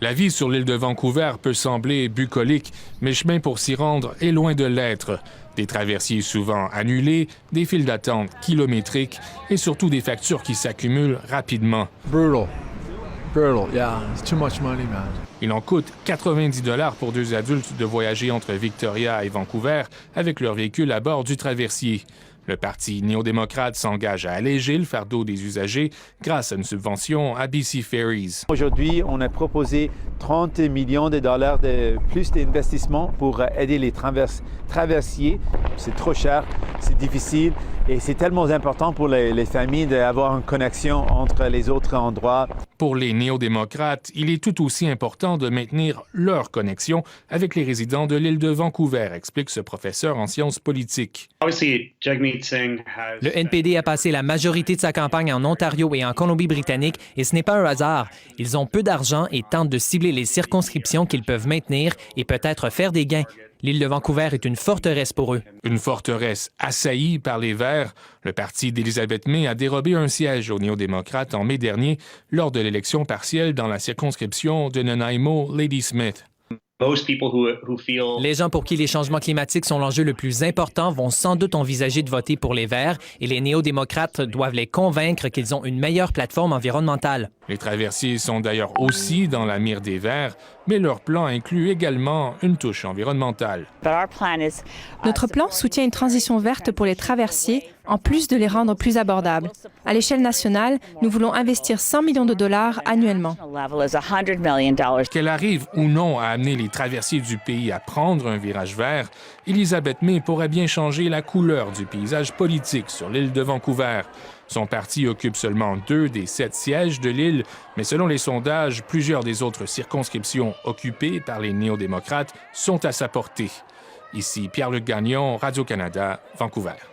La vie sur l'île de Vancouver peut sembler bucolique, mais le chemin pour s'y rendre est loin de l'être. Des traversiers souvent annulés, des files d'attente kilométriques et surtout des factures qui s'accumulent rapidement. Brutal. Yeah, it's too much money, man. Il en coûte 90 $ pour 2 adultes de voyager entre Victoria et Vancouver avec leur véhicule à bord du traversier. Le Parti néo-démocrate s'engage à alléger le fardeau des usagers grâce à une subvention à BC Ferries. Aujourd'hui, on a proposé 30 millions de dollars de plus d'investissement pour aider les traversiers. C'est trop cher, c'est difficile et c'est tellement important pour les familles d'avoir une connexion entre les autres endroits. Pour les néo-démocrates, il est tout aussi important de maintenir leur connexion avec les résidents de l'île de Vancouver, explique ce professeur en sciences politiques. Le NPD a passé la majorité de sa campagne en Ontario et en Colombie-Britannique et ce n'est pas un hasard. Ils ont peu d'argent et tentent de cibler les circonscriptions qu'ils peuvent maintenir et peut-être faire des gains. L'île de Vancouver est une forteresse pour eux. Une forteresse assaillie par les Verts. Le parti d'Elizabeth May a dérobé un siège aux néo-démocrates en mai dernier lors de l'élection partielle dans la circonscription de Nanaimo-Ladysmith. Les gens pour qui les changements climatiques sont l'enjeu le plus important vont sans doute envisager de voter pour les Verts et les néo-démocrates doivent les convaincre qu'ils ont une meilleure plateforme environnementale. Les traversiers sont d'ailleurs aussi dans la mire des Verts, mais leur plan inclut également une touche environnementale. Notre plan soutient une transition verte pour les traversiers, en plus de les rendre plus abordables. À l'échelle nationale, nous voulons investir 100 millions de dollars annuellement. Qu'elle arrive ou non à amener les traversiers du pays à prendre un virage vert, Elizabeth May pourrait bien changer la couleur du paysage politique sur l'île de Vancouver. Son parti occupe seulement 2 des 7 sièges de l'île, mais selon les sondages, plusieurs des autres circonscriptions occupées par les néo-démocrates sont à sa portée. Ici Pierre-Luc Gagnon, Radio-Canada, Vancouver.